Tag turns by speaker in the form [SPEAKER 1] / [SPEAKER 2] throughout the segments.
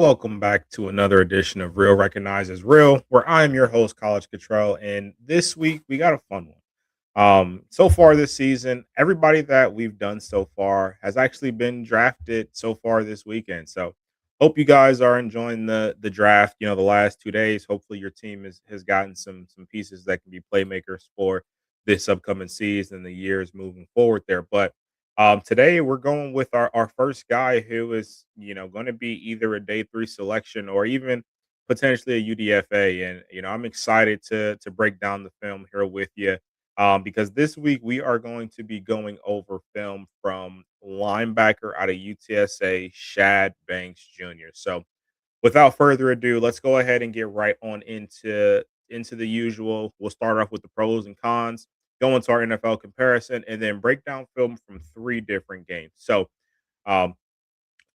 [SPEAKER 1] Welcome back to another edition of Real Recognizes Real, where I am your host, College Control. And this week we got a fun one. So far this season, everybody that we've done so far has actually been drafted so far this weekend. So hope you guys are enjoying the draft. The last 2 days. Hopefully your team has gotten some pieces that can be playmakers for this upcoming season and the years moving forward there. But today we're going with our first guy who is going to be either a day 3 selection or even potentially a UDFA. And I'm excited to break down the film here with you because this week we are going to be going over film from linebacker out of UTSA, Shad Banks Jr. So, without further ado, let's go ahead and get right on into the usual. We'll start off with the pros and cons, go into our NFL comparison, and then break down film from 3 different games. So, um,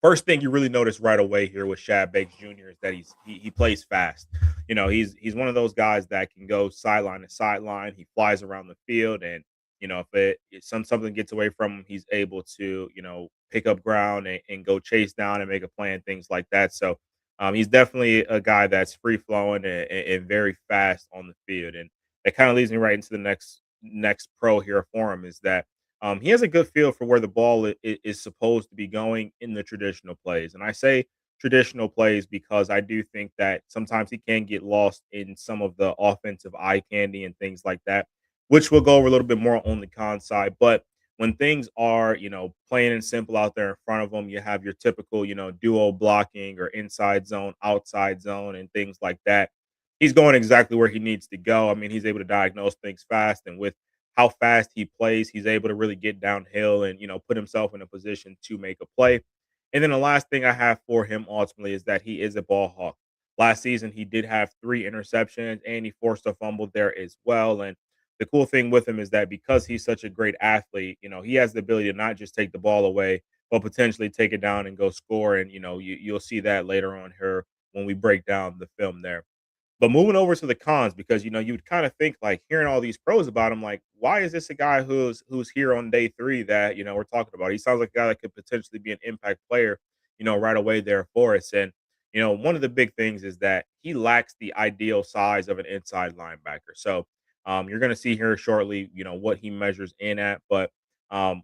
[SPEAKER 1] first thing you really notice right away here with Shad Banks Jr. is that he plays fast. He's one of those guys that can go sideline to sideline. He flies around the field, and if something gets away from him, he's able to pick up ground and go chase down and make a play and things like that. So he's definitely a guy that's free flowing and very fast on the field, and that kind of leads me right into the next pro here for him is that he has a good feel for where the ball is supposed to be going in the traditional plays. And I say traditional plays because I do think that sometimes he can get lost in some of the offensive eye candy and things like that, which we'll go over a little bit more on the con side. But when things are, plain and simple out there in front of him, you have your typical, duo blocking or inside zone, outside zone, and things like that. He's going exactly where he needs to go. I mean, he's able to diagnose things fast, and with how fast he plays, he's able to really get downhill and put himself in a position to make a play. And then the last thing I have for him ultimately is that he is a ball hawk. Last season, he did have 3 interceptions and he forced a fumble there as well. And the cool thing with him is that because he's such a great athlete, he has the ability to not just take the ball away, but potentially take it down and go score. And you'll see that later on here when we break down the film there. But moving over to the cons, because you would kind of think like hearing all these pros about him, like, why is this a guy who's here on day 3 that we're talking about? He sounds like a guy that could potentially be an impact player, right away there for us. And one of the big things is that he lacks the ideal size of an inside linebacker. So you're gonna see here shortly, what he measures in at, but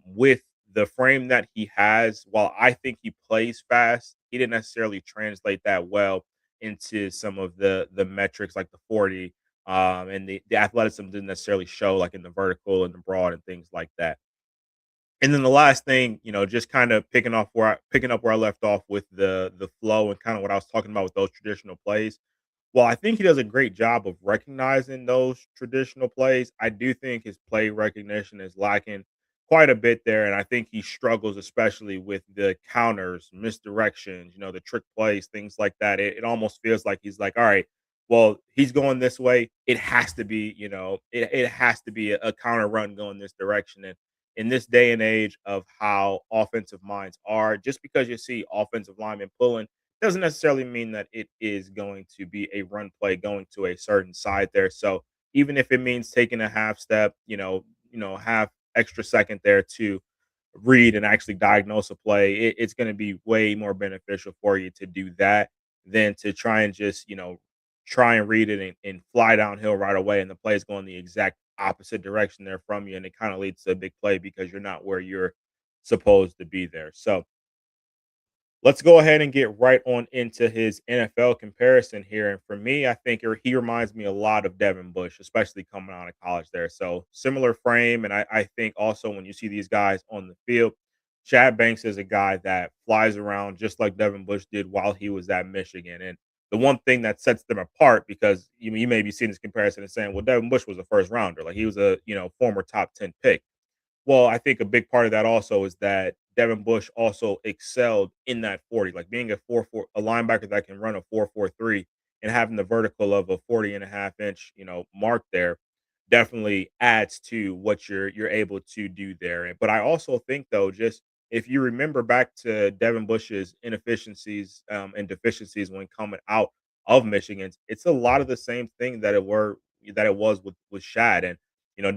[SPEAKER 1] with the frame that he has, while I think he plays fast, he didn't necessarily translate that well into some of the metrics like the 40 and the athleticism didn't necessarily show like in the vertical and the broad and things like that. And then the last thing, just kind of picking up where I left off with the flow and kind of what I was talking about with those traditional plays. Well, I think he does a great job of recognizing those traditional plays. I do think his play recognition is lacking quite a bit there. And I think he struggles, especially with the counters, misdirections, the trick plays, things like that. It almost feels like he's like, all right, well, he's going this way. It has to be, it has to be a counter run going this direction. And in this day and age of how offensive minds are, just because you see offensive linemen pulling doesn't necessarily mean that it is going to be a run play going to a certain side there. So even if it means taking a half step, half extra second there to read and actually diagnose a play, it's going to be way more beneficial for you to do that than to try and just, try and read it and fly downhill right away. And the play is going the exact opposite direction there from you. And it kind of leads to a big play because you're not where you're supposed to be there. So let's go ahead and get right on into his NFL comparison here. And for me, I think he reminds me a lot of Devin Bush, especially coming out of college there. So similar frame. And I think also when you see these guys on the field, Chad Banks is a guy that flies around just like Devin Bush did while he was at Michigan. And the one thing that sets them apart, because you may be seeing this comparison and saying, well, Devin Bush was a first rounder. Like he was a, former top 10 pick. Well, I think a big part of that also is that Devin Bush also excelled in that 40, like being a linebacker that can run a 4.43 and having the vertical of a 40 and a half inch, mark there definitely adds to what you're able to do there. But I also think though, just if you remember back to Devin Bush's inefficiencies and deficiencies when coming out of Michigan, it's a lot of the same thing that it was with Shad. And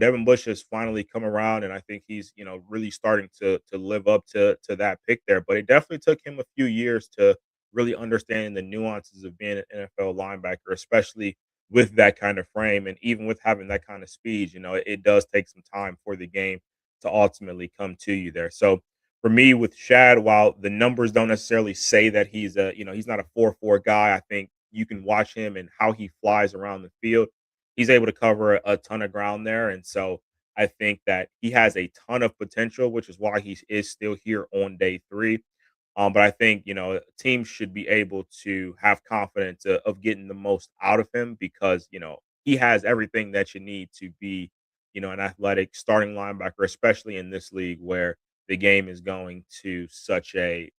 [SPEAKER 1] Devin Bush has finally come around, and I think he's really starting to live up to that pick there. But it definitely took him a few years to really understanding the nuances of being an NFL linebacker, especially with that kind of frame and even with having that kind of speed. It does take some time for the game to ultimately come to you there. So for me with Shad, while the numbers don't necessarily say that he's not a 4-4 guy, I think you can watch him and how he flies around the field. He's able to cover a ton of ground there. And so I think that he has a ton of potential, which is why he is still here on day three. But I think, teams should be able to have confidence of getting the most out of him because, he has everything that you need to be, an athletic starting linebacker, especially in this league where the game is going to such a,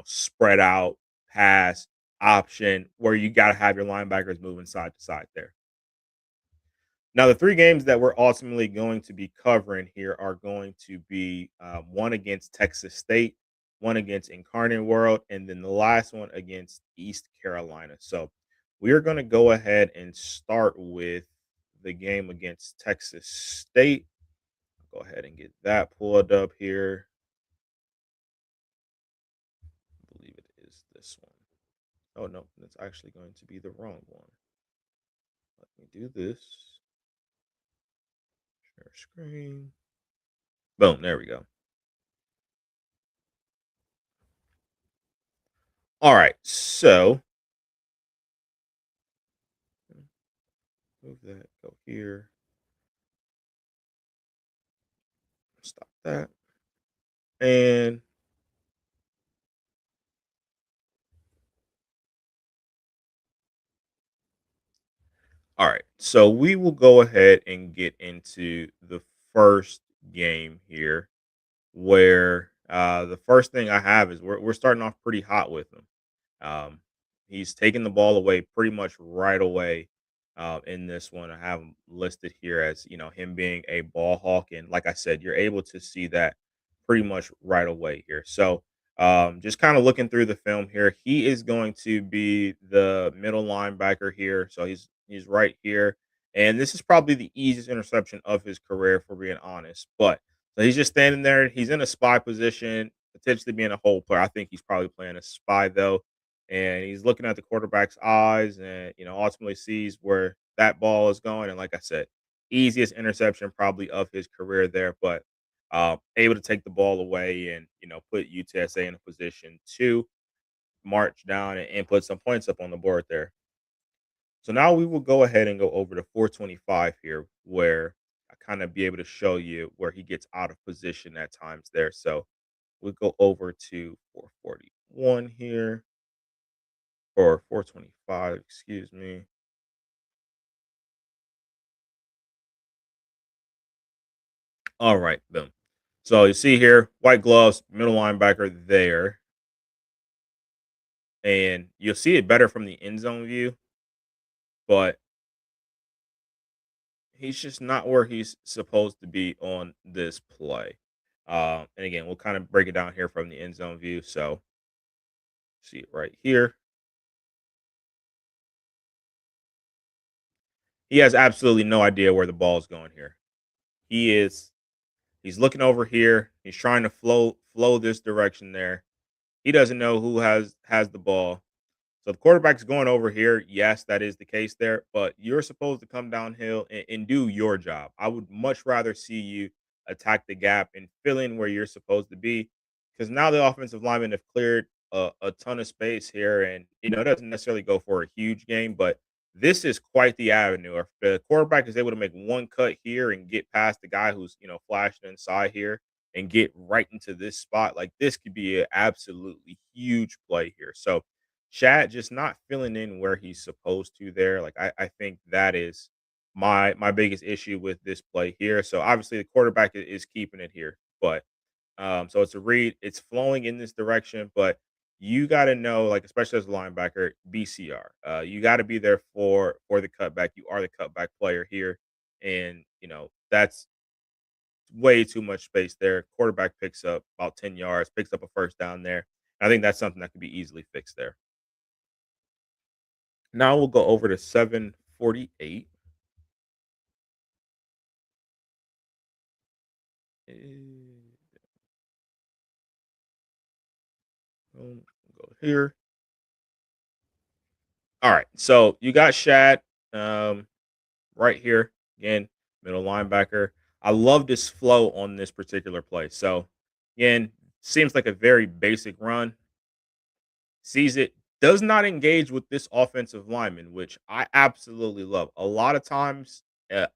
[SPEAKER 1] spread out pass option where you got to have your linebackers moving side to side there. Now, the three games that we're ultimately going to be covering here are going to be one against Texas State, one against Incarnate World, and then the last one against East Carolina. So we are going to go ahead and start with the game against Texas State. Go ahead and get that pulled up here. I believe it is this one. Oh, no, that's actually going to be the wrong one. Let me do this. Share screen. Boom, there we go. All right, so move that, go here, stop that. And all right, so we will go ahead and get into the first game here, where the first thing I have is we're starting off pretty hot with him. Um, he's taking the ball away pretty much right away in this one. I have him listed here as him being a ball hawk, and like I said, you're able to see that pretty much right away here. So just kind of looking through the film here, he is going to be the middle linebacker here. So he's right here, and this is probably the easiest interception of his career, if we're being honest. But so he's just standing there. He's in a spy position, potentially being a hole player. I think he's probably playing a spy though, and he's looking at the quarterback's eyes and ultimately sees where that ball is going. And like I said, easiest interception probably of his career there, but able to take the ball away and put UTSA in a position to march down and put some points up on the board there. So now we will go ahead and go over to 425 here, where I kind of be able to show you where he gets out of position at times there. So we go over to 441 here or 425, excuse me. All right, boom. So you see here, white gloves, middle linebacker there, and you'll see it better from the end zone view, but he's just not where he's supposed to be on this play. And again, we'll kind of break it down here from the end zone view. So see it right here. He has absolutely no idea where the ball is going here. He is he's looking over here. He's trying to flow this direction there. He doesn't know who has the ball. So the quarterback's going over here. Yes, that is the case there, but you're supposed to come downhill and do your job. I would much rather see you attack the gap and fill in where you're supposed to be because now the offensive linemen have cleared a ton of space here. And, it doesn't necessarily go for a huge game, but this is quite the avenue. If the quarterback is able to make one cut here and get past the guy who's, flashing inside here and get right into this spot, like this could be an absolutely huge play here. So, Shad just not filling in where he's supposed to there. Like I think that is my biggest issue with this play here. So obviously the quarterback is keeping it here, but so it's a read. It's flowing in this direction, but you got to know, like especially as a linebacker, BCR. You got to be there for the cutback. You are the cutback player here, and that's way too much space there. Quarterback picks up about 10 yards, picks up a first down there. I think that's something that could be easily fixed there. Now we'll go over to 748. And go here. All right. So you got Shad um, right here again, middle linebacker. I love this flow on this particular play. So again, seems like a very basic run. Sees it, does not engage with this offensive lineman, which I absolutely love. A lot of times,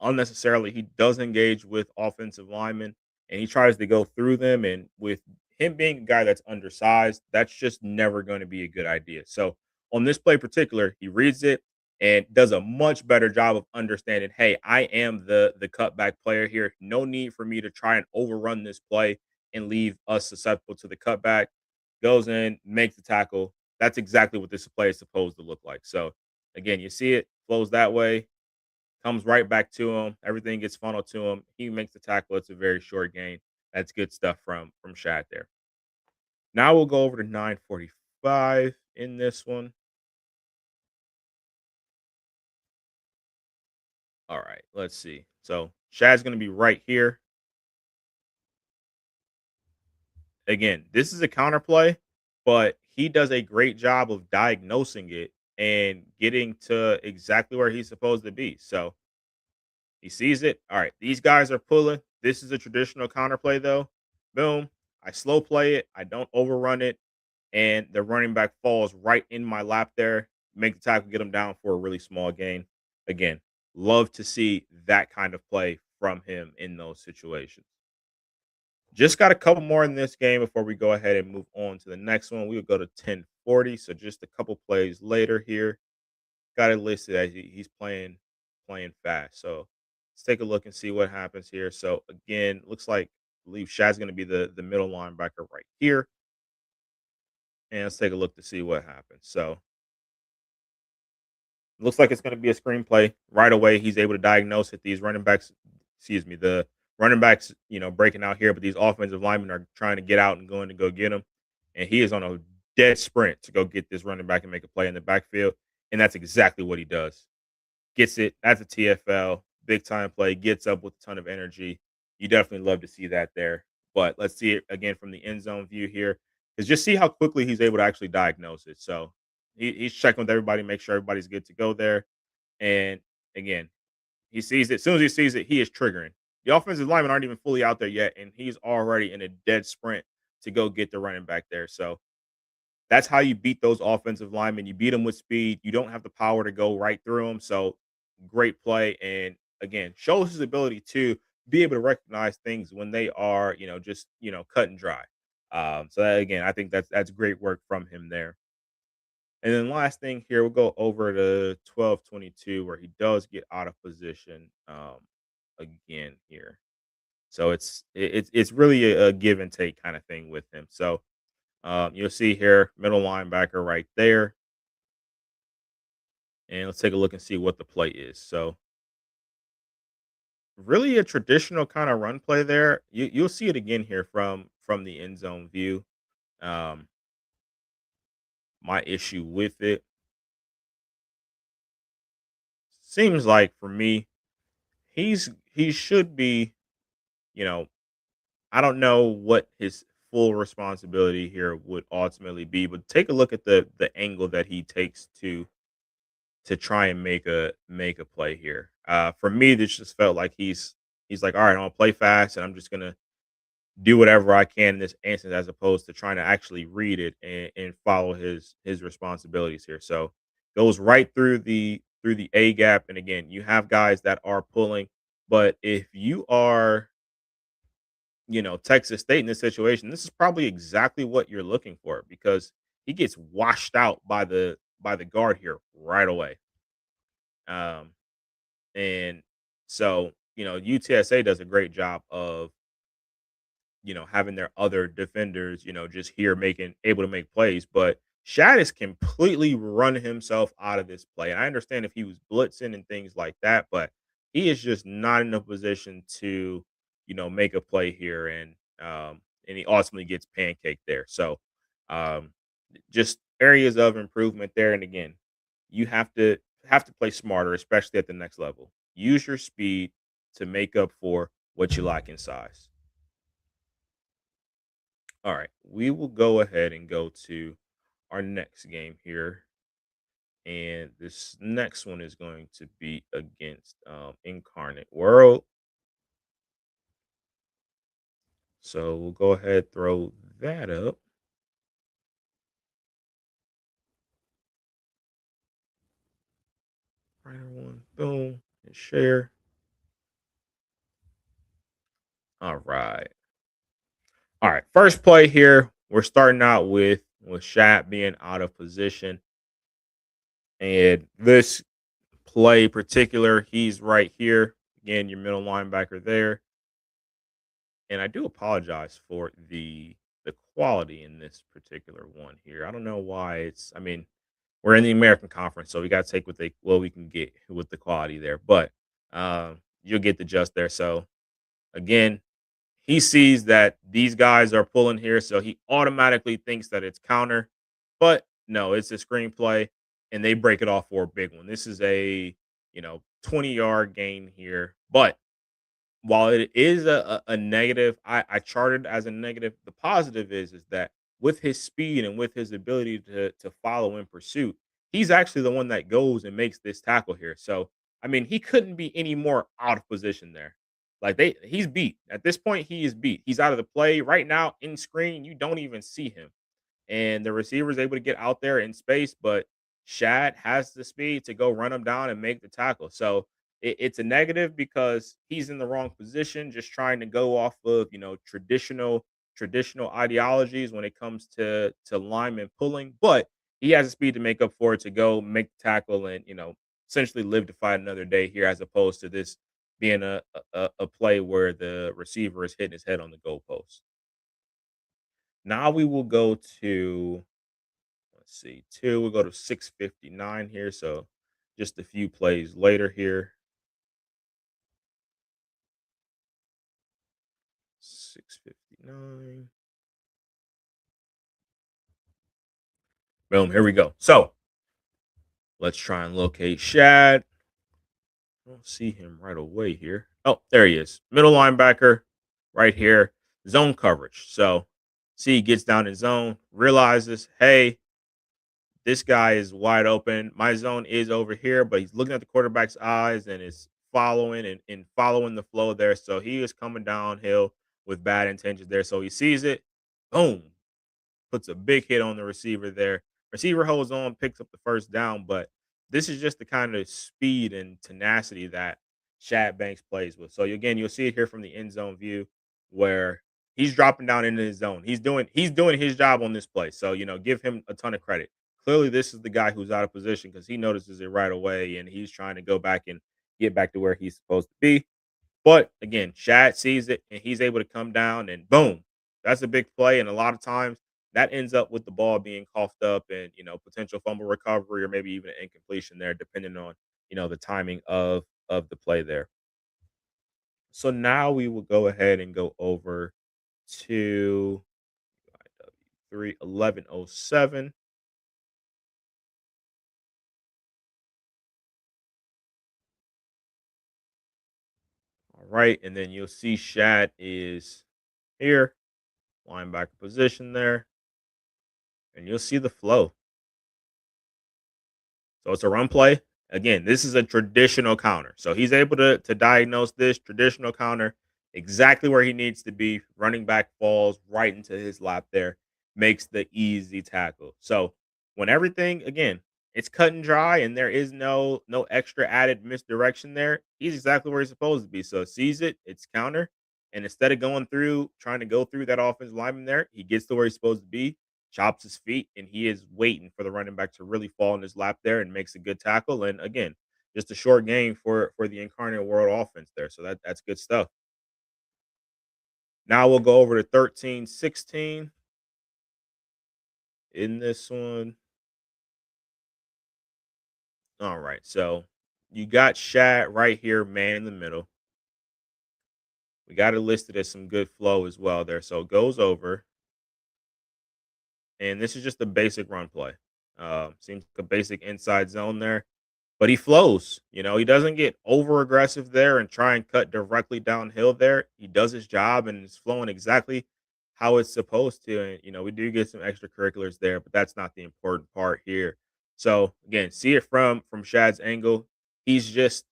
[SPEAKER 1] unnecessarily, he does engage with offensive linemen and he tries to go through them. And with him being a guy that's undersized, that's just never going to be a good idea. So on this play in particular, he reads it and does a much better job of understanding, hey, I am the cutback player here. No need for me to try and overrun this play and leave us susceptible to the cutback. Goes in, makes the tackle. That's exactly what this play is supposed to look like. So again, you see it flows that way, comes right back to him. Everything gets funneled to him. He makes the tackle. It's a very short gain. That's good stuff from Shad there. Now we'll go over to 945 in this one. All right, let's see. So Shad's going to be right here. Again, this is a counter play, but he does a great job of diagnosing it and getting to exactly where he's supposed to be. So he sees it. All right, these guys are pulling. This is a traditional counterplay, though. Boom. I slow play it. I don't overrun it. And the running back falls right in my lap there. Make the tackle, get him down for a really small gain. Again, love to see that kind of play from him in those situations. Just got a couple more in this game before we go ahead and move on to the next one. We would go to 1040. So just a couple plays later here. Got it listed as he's playing fast. So let's take a look and see what happens here. So again, looks like I believe Shad's going to be the middle linebacker right here, and let's take a look to see what happens. So looks like it's going to be a screenplay right away. He's able to diagnose it. These running backs, excuse me, the running backs, breaking out here, but these offensive linemen are trying to get out and going to go get him, and he is on a dead sprint to go get this running back and make a play in the backfield, and that's exactly what he does. Gets it. That's a TFL. Big time play. Gets up with a ton of energy. You definitely love to see that there. But let's see it again from the end zone view here. Because just see how quickly he's able to actually diagnose it. So he's checking with everybody, make sure everybody's good to go there. And again, he sees it. As soon as he sees it, he is triggering. The offensive linemen aren't even fully out there yet, and he's already in a dead sprint to go get the running back there. So that's how you beat those offensive linemen. You beat them with speed. You don't have the power to go right through them. So great play. And again, shows his ability to be able to recognize things when they are, just, cut and dry. So that, again, I think that's great work from him there. And then last thing here, we'll go over to 1222 where he does get out of position again here. So it's really a give and take kind of thing with him. So you'll see here, middle linebacker right there. And let's take a look and see what the play is. So, really a traditional kind of run play there. You'll see it again here from the end zone view. Um, my issue with it seems like for me, he should be, you know, I don't know what his full responsibility here would ultimately be, but take a look at the angle that he takes to try and make a play here. For me, this just felt like he's like, all right, I'm gonna play fast, and I'm just gonna do whatever I can in this instance, as opposed to trying to actually read it and follow his responsibilities here. So goes right through the A gap, and again, you have guys that are pulling, but if you are Texas State in this situation, this is probably exactly what you're looking for because he gets washed out by the guard here right away. Um, and so, UTSA does a great job of, having their other defenders, just here making able to make plays. But Shad has completely run himself out of this play. And I understand if he was blitzing and things like that, but he is just not in a position to, make a play here. And he ultimately gets pancaked there. So um just areas of improvement there. And again, you have to play smarter, especially at the next level. Use your speed to make up for what you lack in size. All right, we will go ahead and go to our next game here. And this next one is going to be against Incarnate World. So we'll go ahead, throw that up. Writer one, boom, and share. All right. All right. First play here. We're starting out with Shad being out of position. And this play particular, he's right here. Again, your middle linebacker there. And I do apologize for the quality in this particular one here. I don't know why it's. I mean, we're in the American Conference, so we got to take what we can get with the quality there. But you'll get the just there. So again, he sees that these guys are pulling here, so he automatically thinks that it's counter. But no, it's a screenplay, and they break it off for a big one. This is a 20-yard gain here, but while it is a negative, I charted as a negative. The positive is that with his speed and with his ability to follow in pursuit, he's actually the one that goes and makes this tackle here. So I mean, he couldn't be any more out of position there. Like he's beat at this point. He is beat. He's out of the play right now in screen. You don't even see him, and the receiver is able to get out there in space, but Shad has the speed to go run him down and make the tackle. So it's a negative because he's in the wrong position, just trying to go off of traditional ideologies when it comes to lineman pulling, but he has the speed to make up for it to go make the tackle and essentially live to fight another day here, as opposed to this being a play where the receiver is hitting his head on the goalpost. Now we will go to, let's see, two. We'll go to 6:59 here. So just a few plays later here. 6:59. Boom. Here we go. So let's try and locate Shad. I don't see him right away here. Oh, there he is. Middle linebacker right here. Zone coverage. So see, he gets down in zone, realizes, hey, this guy is wide open. My zone is over here, but he's looking at the quarterback's eyes and is following and following the flow there. So he is coming downhill with bad intentions there. So he sees it, boom, puts a big hit on the receiver there. Receiver holds on, picks up the first down, but this is just the kind of speed and tenacity that Shad Banks plays with. So again, you'll see it here from the end zone view where he's dropping down into his zone. He's doing his job on this play. So, give him a ton of credit. Clearly, this is the guy who's out of position because he notices it right away and he's trying to go back and get back to where he's supposed to be. But again, Shad sees it and he's able to come down and boom, that's a big play. And a lot of times that ends up with the ball being coughed up and potential fumble recovery or maybe even an incompletion there, depending on the timing of the play there. So now we will go ahead and go over to 3:11:07. All right, and then you'll see Shad is here, linebacker position there, and you'll see the flow. So it's a run play. Again, this is a traditional counter. So he's able to diagnose this traditional counter exactly where he needs to be. Running back falls right into his lap there, makes the easy tackle. So when everything again, it's cut and dry and there is no extra added misdirection there, he's exactly where he's supposed to be. So sees it, it's counter. And instead of going through, trying to go through that offensive lineman there, he gets to where he's supposed to be, chops his feet, and he is waiting for the running back to really fall in his lap there and makes a good tackle. And again, just a short game for the incarnate world offense there. So that's good stuff. Now we'll go over to 13:16 in this one. All right. So you got Shad right here, man in the middle. We got it listed as some good flow as well there. So it goes over. And this is just a basic run play. Seems like a basic inside zone there, but he flows. He doesn't get over aggressive there and try and cut directly downhill there. He does his job and it's flowing exactly how it's supposed to. And we do get some extracurriculars there, but that's not the important part here. So again, see it from Shad's angle. He's just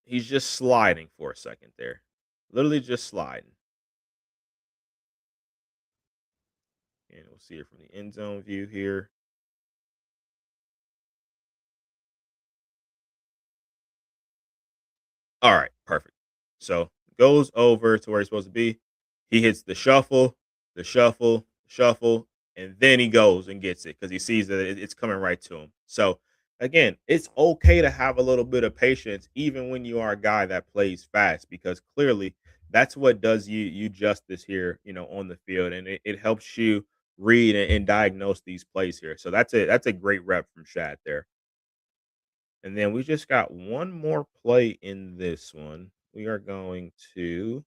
[SPEAKER 1] he's just sliding for a second there. Literally just sliding. And we'll see it from the end zone view here. All right, perfect. So goes over to where he's supposed to be. He hits the shuffle, shuffle, and then he goes and gets it because he sees that it's coming right to him. So again, it's okay to have a little bit of patience, even when you are a guy that plays fast, because clearly that's what does you justice here, on the field, and it helps you read and diagnose these plays here. So that's a great rep from Shad there. And then we just got one more play in this one. We are going to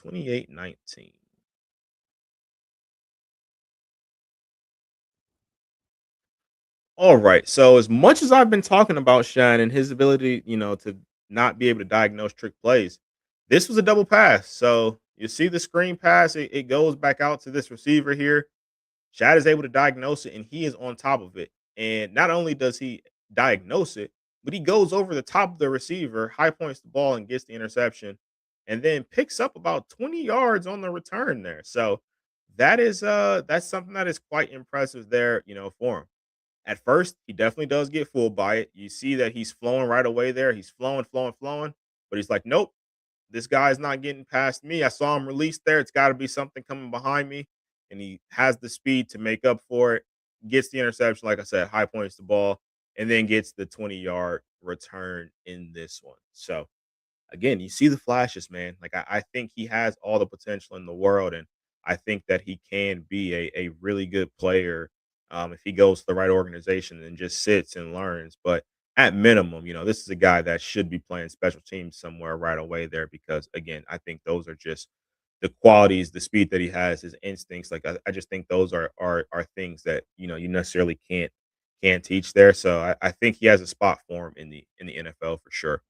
[SPEAKER 1] 28-19. All right. So as much as I've been talking about Shine and his ability, to not be able to diagnose trick plays, this was a double pass. So you see the screen pass, it goes back out to this receiver here. Shad is able to diagnose it, and he is on top of it. And not only does he diagnose it, but he goes over the top of the receiver, high points the ball, and gets the interception, and then picks up about 20 yards on the return there. So that's something that is quite impressive there, for him. At first, he definitely does get fooled by it. You see that he's flowing right away there. He's flowing, flowing, flowing, but he's like, nope, this guy's not getting past me. I saw him release there. It's got to be something coming behind me. And he has the speed to make up for it. Gets the interception, like I said, high points the ball, and then gets the 20-yard return in this one. So again, you see the flashes, man. Like I think he has all the potential in the world, and I think that he can be a really good player if he goes to the right organization and just sits and learns. But at minimum, this is a guy that should be playing special teams somewhere right away there because again, I think those are just the qualities, the speed that he has, his instincts. Like I just think those are things that you necessarily can't teach there. So I think he has a spot for him in the NFL for sure.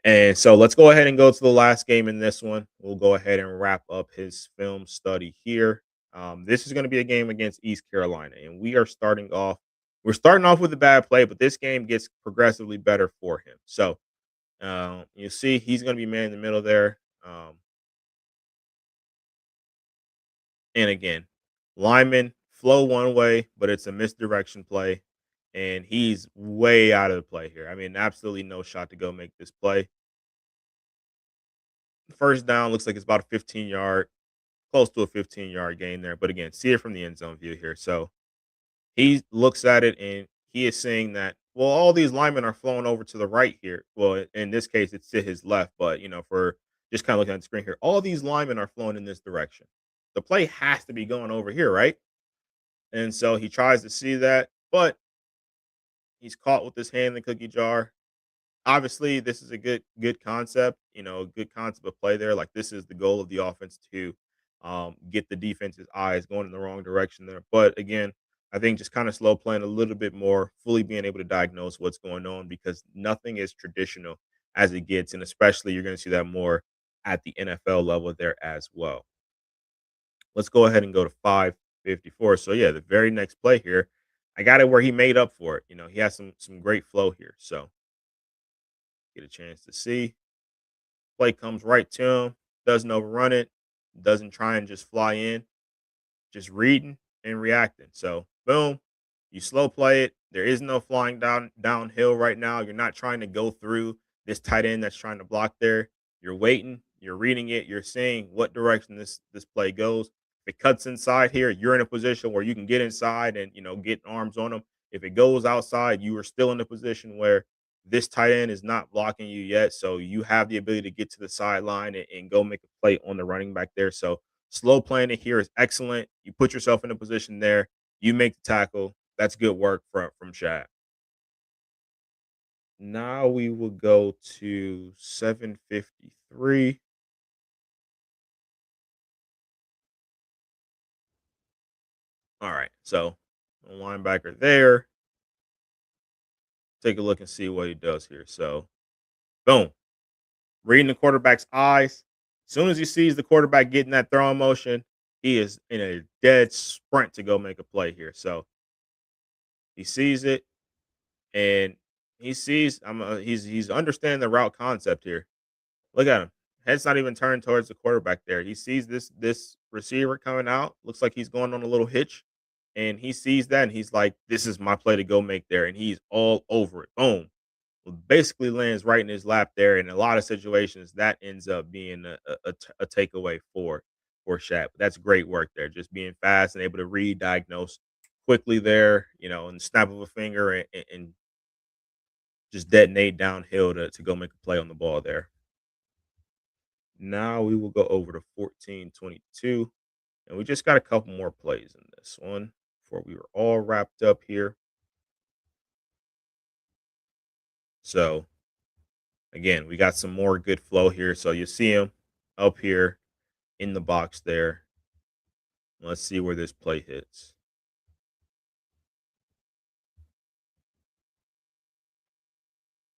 [SPEAKER 1] And so let's go ahead and go to the last game in this one. We'll go ahead and wrap up his film study here. This is going to be a game against East Carolina, and We're starting off with a bad play, but this game gets progressively better for him. So you see, he's going to be man in the middle there. And again, lineman flow one way, but it's a misdirection play, and he's way out of the play here. I mean, absolutely no shot to go make this play. First down looks like it's about a 15-yard, close to a 15-yard gain there. But again, see it from the end zone view here. So he looks at it and he is saying that, well, all these linemen are flowing over to the right here. Well, in this case, it's to his left, but for just kind of looking at the screen here, all these linemen are flowing in this direction. The play has to be going over here, right? And so he tries to see that, but he's caught with his hand in the cookie jar. Obviously, this is a good concept, a good concept of play there. Like this is the goal of the offense to get the defense's eyes going in the wrong direction there. But again, I think just kind of slow playing a little bit more, fully being able to diagnose what's going on because nothing is traditional as it gets, and especially you're going to see that more at the NFL level there as well. Let's go ahead and go to 554. So yeah, the very next play here, I got it where he made up for it. He has some great flow here. So get a chance to see. Play comes right to him, doesn't overrun it, doesn't try and just fly in, just reading and reacting. So boom, you slow play it. There is no flying downhill right now. You're not trying to go through this tight end that's trying to block there. You're waiting, you're reading it, you're seeing what direction this play goes. If it cuts inside here, you're in a position where you can get inside and get arms on them. If it goes outside, you are still in a position where this tight end is not blocking you yet. So you have the ability to get to the sideline and go make a play on the running back there. So slow playing it here is excellent. You put yourself in a position there, you make the tackle. That's good work from Shad. Now we will go to 753. All right. So a linebacker there. Take a look and see what he does here. So boom. Reading the quarterback's eyes. As soon as he sees the quarterback getting that throwing motion, He is in a dead sprint to go make a play here. So he sees it, and he sees he's understanding the route concept here. Look at him. Head's not even turned towards the quarterback there. He sees this receiver coming out. Looks like he's going on a little hitch. And he sees that and he's like, this is my play to go make there. And he's all over it. Boom. Well, basically lands right in his lap there. In a lot of situations, that ends up being a takeaway for Shaq. But that's great work there. Just being fast and able to read, diagnose quickly there, in the snap of a finger and just detonate downhill to go make a play on the ball there. Now we will go over to 14-22, and we just got a couple more plays in this one before we were all wrapped up here. So again, we got some more good flow here. So you see him up here in the box there. Let's see where this play hits.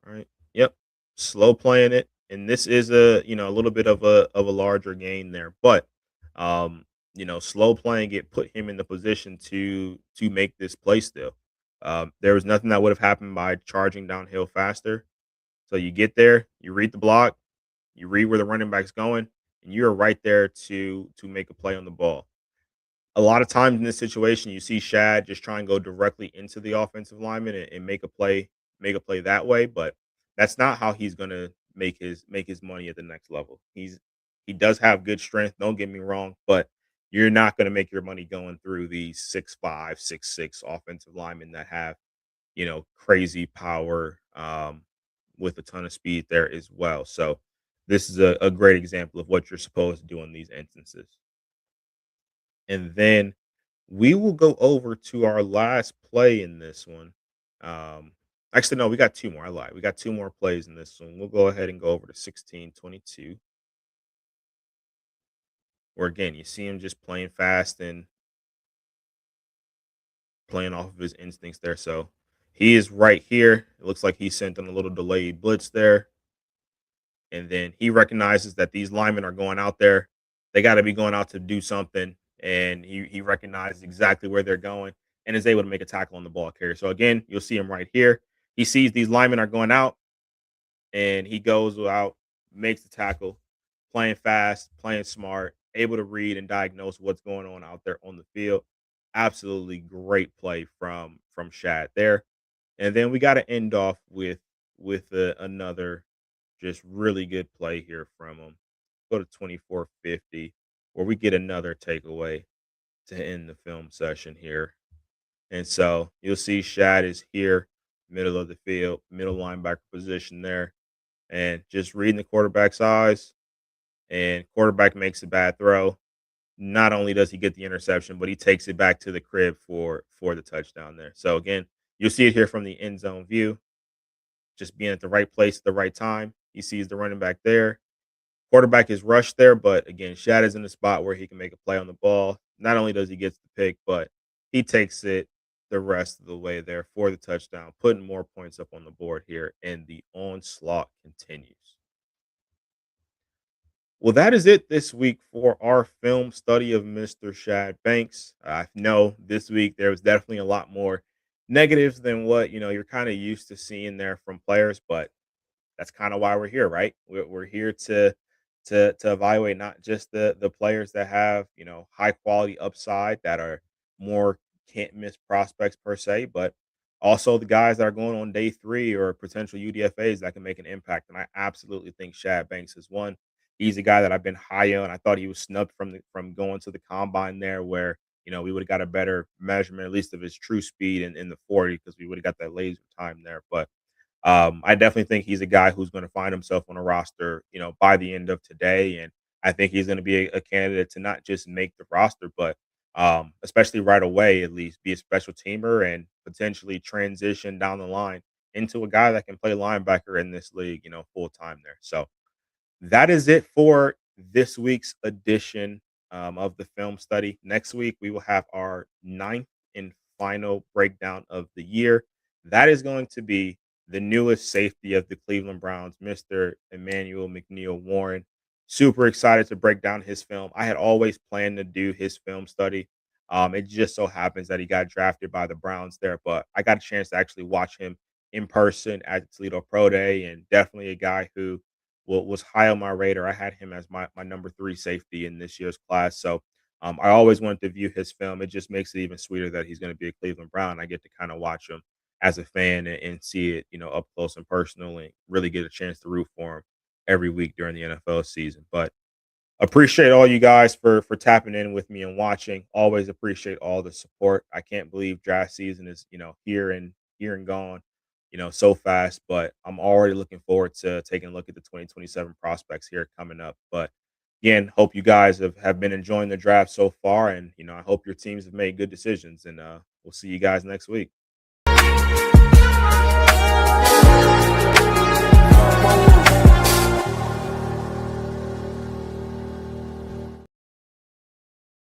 [SPEAKER 1] All right. Yep. Slow playing it. And this is a little bit of a larger gain there. But slow playing it put him in the position to make this play still. There was nothing that would have happened by charging downhill faster. So you get there, you read the block, you read where the running back's going, and you're right there to make a play on the ball. A lot of times in this situation, you see Shad just try and go directly into the offensive lineman and make a play that way, but that's not how he's gonna make his money at the next level. He does have good strength, don't get me wrong, but you're not gonna make your money going through these 6'5", 6'6" offensive linemen that have, crazy power with a ton of speed there as well. So this is a great example of what you're supposed to do in these instances. And then we will go over to our last play in this one. Actually, no, we got two more. I lied. We got two more plays in this one. We'll go ahead and go over to 16-22, where again, you see him just playing fast and playing off of his instincts there. So he is right here. It looks like he sent on a little delayed blitz there. And then he recognizes that these linemen are going out there. They got to be going out to do something. And he recognizes exactly where they're going and is able to make a tackle on the ball carrier. So again, you'll see him right here. He sees these linemen are going out and he goes out, makes the tackle, playing fast, playing smart, able to read and diagnose what's going on out there on the field. Absolutely great play from Shad there. And then we got to end off with another just really good play here from him. Go to 24-50, where we get another takeaway to end the film session here. And so you'll see Shad is here, middle of the field, middle linebacker position there, and just reading the quarterback's eyes. And quarterback makes a bad throw. Not only does he get the interception, but he takes it back to the crib for the touchdown there. So again, you'll see it here from the end zone view, just being at the right place at the right time. He sees the running back there. Quarterback is rushed there, but again, Shad is in the spot where he can make a play on the ball. Not only does he get the pick, but he takes it the rest of the way there for the touchdown, putting more points up on the board here, and the onslaught continues. Well, that is it this week for our film study of Mr. Shad Banks. I know this week there was definitely a lot more negatives than what you're kind of used to seeing there from players, but that's kind of why we're here, right? We're here to evaluate not just the players that have high quality upside that are more can't miss prospects per se, but also the guys that are going on day three or potential UDFA's that can make an impact. And I absolutely think Shad Banks is one. He's a guy that I've been high on. I thought he was snubbed from going to the combine there, where we would have got a better measurement, at least of his true speed in the 40, because we would have got that laser time there. But I definitely think he's a guy who's going to find himself on a roster, by the end of today, and I think he's going to be a candidate to not just make the roster, but especially right away, at least be a special teamer and potentially transition down the line into a guy that can play linebacker in this league, full time there. So that is it for this week's edition of the film study. Next week, we will have our ninth and final breakdown of the year. That is going to be the newest safety of the Cleveland Browns, Mr. Emmanuel McNeil Warren. Super excited to break down his film. I had always planned to do his film study. It just so happens that he got drafted by the Browns there, but I got a chance to actually watch him in person at the Toledo Pro Day, and definitely a guy who was high on my radar. I had him as my number three safety in this year's class, so I always wanted to view his film. It just makes it even sweeter that he's going to be a Cleveland Brown. I get to kind of watch him as a fan and see it, up close and personal, and really get a chance to root for him every week during the NFL season. But appreciate all you guys for tapping in with me and watching. Always appreciate all the support. I can't believe draft season is, here and gone, so fast. But I'm already looking forward to taking a look at the 2027 prospects here coming up. But again, hope you guys have been enjoying the draft so far. And I hope your teams have made good decisions. And we'll see you guys next week.